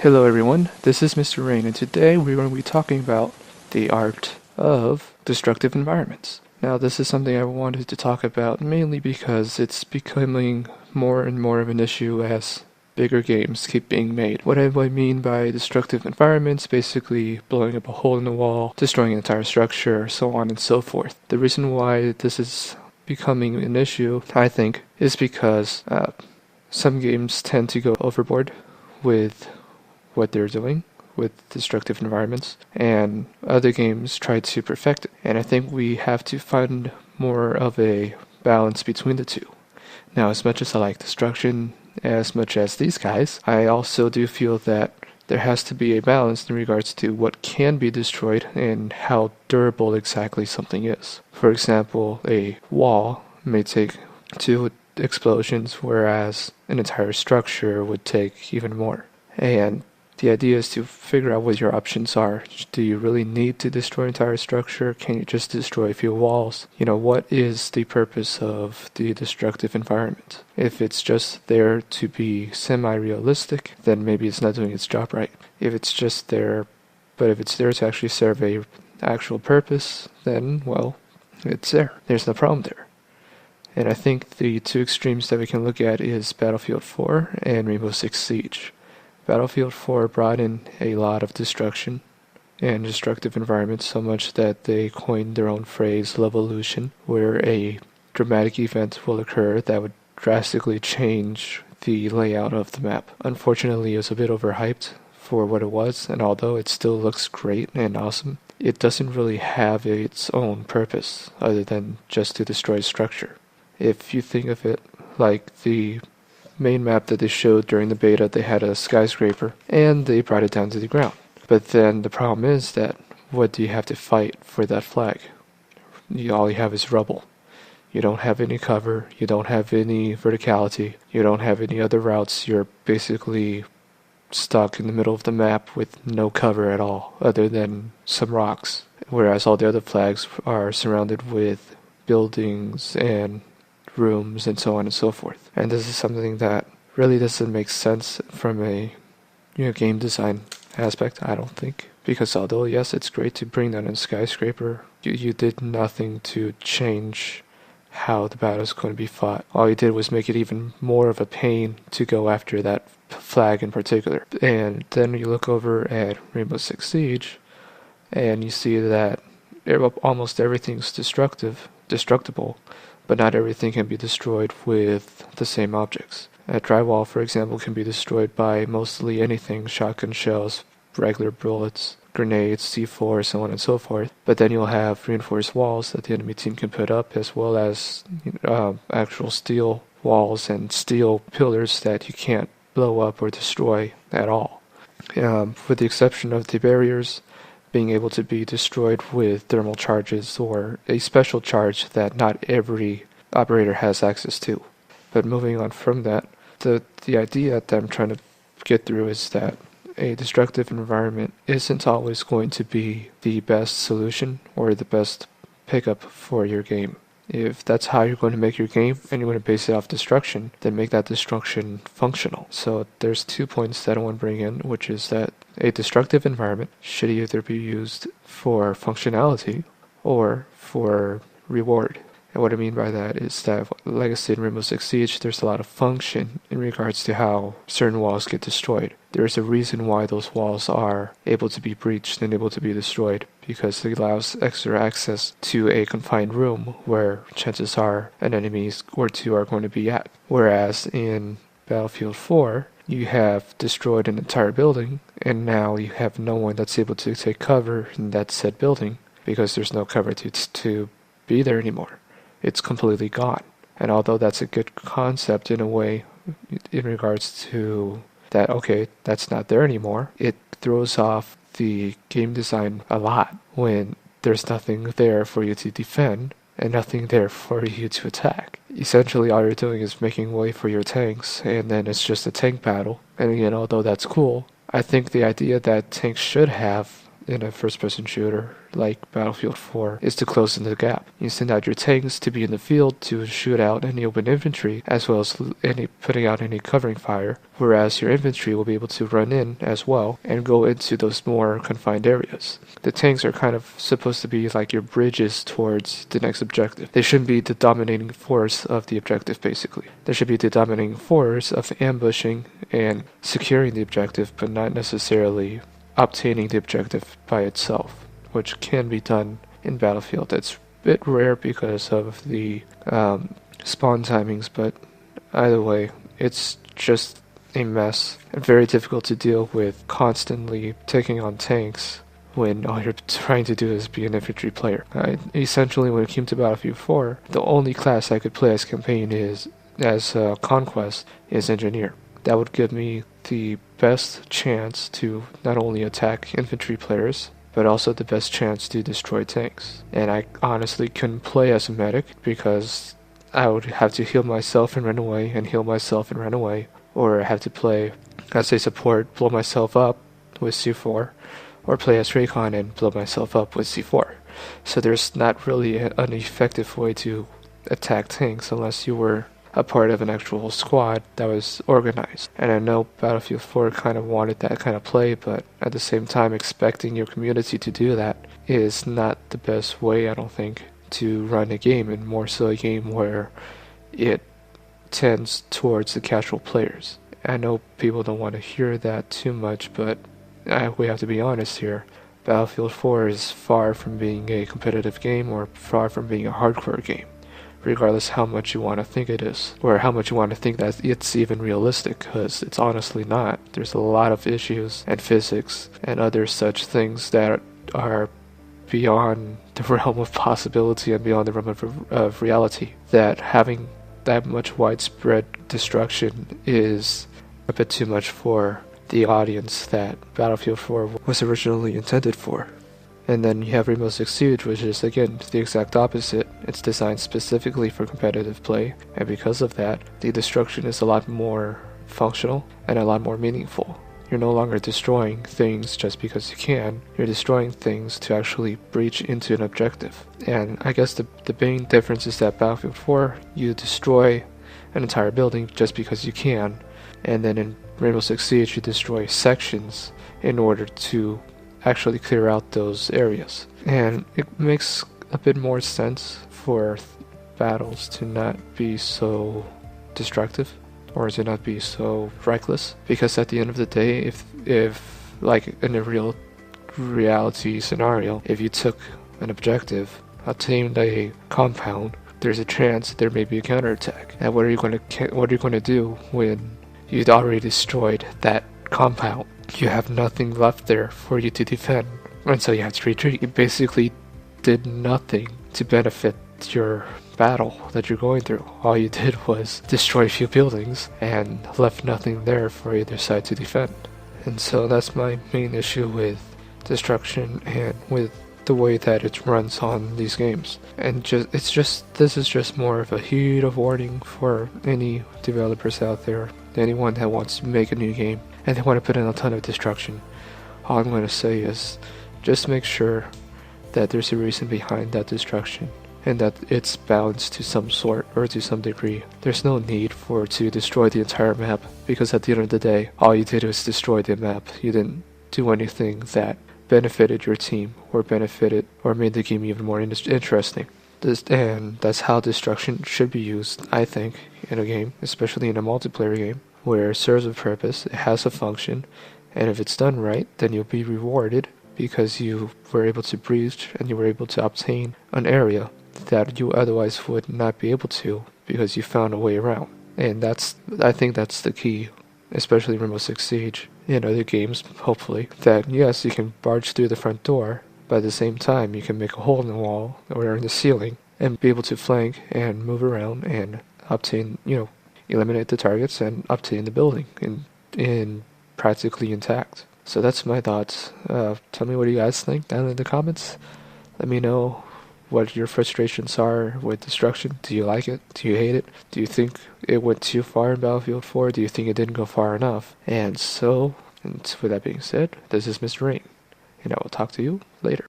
Hello everyone, this is Mr.Rain, and today we're going to be talking about the art of destructive environments. Now, this is something I wanted to talk about mainly because it's becoming more and more of an issue as bigger games keep being made. What I mean by destructive environments, basically blowing up a hole in the wall, destroying an entire structure, so on and so forth. The reason why this is becoming an issue, I think, is because some games tend to go overboard with what they're doing with destructive environments, and other games try to perfect it. And I think we have to find more of a balance between the two. Now, as much as I like destruction, as much as these guys, I also do feel that there has to be a balance in regards to what can be destroyed and how durable exactly something is. For example, a wall may take 2 explosions, whereas an entire structure would take even more. And the idea is to figure out what your options are. Do you really need to destroy an entire structure? Can you just destroy a few walls? What is the purpose of the destructive environment? If it's just there to be semi-realistic, then maybe it's not doing its job right. If it's just there, but if it's there to actually serve a actual purpose, then, well, it's there. There's no problem there. And I think the 2 extremes that we can look at is Battlefield 4 and Rainbow Six Siege. Battlefield 4 brought in a lot of destruction and destructive environments, so much that they coined their own phrase, Levolution, where a dramatic event will occur that would drastically change the layout of the map. Unfortunately, it was a bit overhyped for what it was, and although it still looks great and awesome, it doesn't really have its own purpose other than just to destroy structure. If you think of it like the main map that they showed during the beta, they had a skyscraper and they brought it down to the ground. But then the problem is that what do you have to fight for that flag? All you have is rubble. You don't have any cover, you don't have any verticality, you don't have any other routes. You're basically stuck in the middle of the map with no cover at all other than some rocks, whereas all the other flags are surrounded with buildings and rooms and so on and so forth. And this is something that really doesn't make sense from a game design aspect, I don't think. Because although, yes, it's great to bring down a skyscraper, you did nothing to change how the battle is going to be fought. All you did was make it even more of a pain to go after that flag in particular. And then you look over at Rainbow Six Siege, and you see that almost everything's destructible, but not everything can be destroyed with the same objects. A drywall, for example, can be destroyed by mostly anything: shotgun shells, regular bullets, grenades, C4, so on and so forth. But then you'll have reinforced walls that the enemy team can put up, as well as actual steel walls and steel pillars that you can't blow up or destroy at all. With the exception of the barriers being able to be destroyed with thermal charges or a special charge that not every operator has access to. But moving on from that, the idea that I'm trying to get through is that a destructive environment isn't always going to be the best solution or the best pickup for your game. If that's how you're going to make your game and you're going to base it off destruction, then make that destruction functional. So there's 2 points that I want to bring in, which is that a destructive environment should either be used for functionality or for reward. And what I mean by that is that, like I said, in Rainbow Six Siege, there's a lot of function in regards to how certain walls get destroyed. There's a reason why those walls are able to be breached and able to be destroyed, because it allows extra access to a confined room where chances are an enemy or 2 are going to be at. Whereas in Battlefield 4, you have destroyed an entire building, and now you have no one that's able to take cover in that said building, because there's no cover to be there anymore. It's completely gone. And although that's a good concept in a way in regards to that, okay, that's not there anymore, it throws off the game design a lot when there's nothing there for you to defend and nothing there for you to attack. Essentially, all you're doing is making way for your tanks, and then it's just a tank battle. And again, although that's cool, I think the idea that tanks should have in a first-person shooter like Battlefield 4 is to close in the gap. You send out your tanks to be in the field to shoot out any open infantry, as well as putting out any covering fire, whereas your infantry will be able to run in as well and go into those more confined areas. The tanks are kind of supposed to be like your bridges towards the next objective. They shouldn't be the dominating force of the objective, basically. They should be the dominating force of ambushing and securing the objective, but not necessarily obtaining the objective by itself, which can be done in Battlefield. It's a bit rare because of the spawn timings, but either way, it's just a mess and very difficult to deal with constantly taking on tanks when all you're trying to do is be an infantry player. Essentially, when it came to Battlefield 4, the only class I could play as campaign as Conquest is Engineer. That would give me the best chance to not only attack infantry players, but also the best chance to destroy tanks. And I honestly couldn't play as a medic because I would have to heal myself and run away, and heal myself and run away, or have to play as a support, blow myself up with C4, or play as Recon and blow myself up with C4. So there's not really an effective way to attack tanks unless you were a part of an actual squad that was organized. And I know Battlefield 4 kind of wanted that kind of play, but at the same time, expecting your community to do that is not the best way, I don't think, to run a game, and more so a game where it tends towards the casual players. I know people don't want to hear that too much, but we have to be honest here. Battlefield 4 is far from being a competitive game or far from being a hardcore game, regardless how much you want to think it is, or how much you want to think that it's even realistic, because it's honestly not. There's a lot of issues and physics and other such things that are beyond the realm of possibility and beyond the realm of reality, that having that much widespread destruction is a bit too much for the audience that Battlefield 4 was originally intended for. And then you have Rainbow Six Siege, which is again the exact opposite. It's designed specifically for competitive play, and because of that, the destruction is a lot more functional and a lot more meaningful. You're no longer destroying things just because you can. You're destroying things to actually breach into an objective. And I guess the main difference is that Battlefield 4, you destroy an entire building just because you can, and then in Rainbow Six Siege, you destroy sections in order to actually clear out those areas. And it makes a bit more sense for battles to not be so destructive, or to not be so reckless, because at the end of the day, if like in a reality scenario, if you took an objective, obtained a compound, there's a chance there may be a counterattack. And what are you going to do when you'd already destroyed that compound? You have nothing left there for you to defend, and so you have to retreat. You basically did nothing to benefit your battle that you're going through. All you did was destroy a few buildings and left nothing there for either side to defend. And so that's my main issue with destruction and with the way that it runs on these games. And this is just more of a heat of warning for any developers out there, anyone that wants to make a new game and they want to put in a ton of destruction. All I'm going to say is just make sure that there's a reason behind that destruction and that it's balanced to some sort or to some degree. There's no need to destroy the entire map, because at the end of the day, all you did was destroy the map. You didn't do anything that benefited your team or made the game even more interesting. And that's how destruction should be used, I think, in a game, especially in a multiplayer game, where it serves a purpose, it has a function, and if it's done right, then you'll be rewarded because you were able to breach and you were able to obtain an area that you otherwise would not be able to because you found a way around. And I think that's the key, especially Rainbow Six Siege and other games, hopefully, that yes, you can barge through the front door, but at the same time you can make a hole in the wall or in the ceiling and be able to flank and move around and obtain, eliminate the targets and obtain the building in practically intact. So that's my thoughts. Tell me what you guys think down in the comments. Let me know what your frustrations are with destruction. Do you like it? Do you hate it? Do you think it went too far in Battlefield 4? Do you think it didn't go far enough? And with that being said, this is Mr. Rain, and I will talk to you later.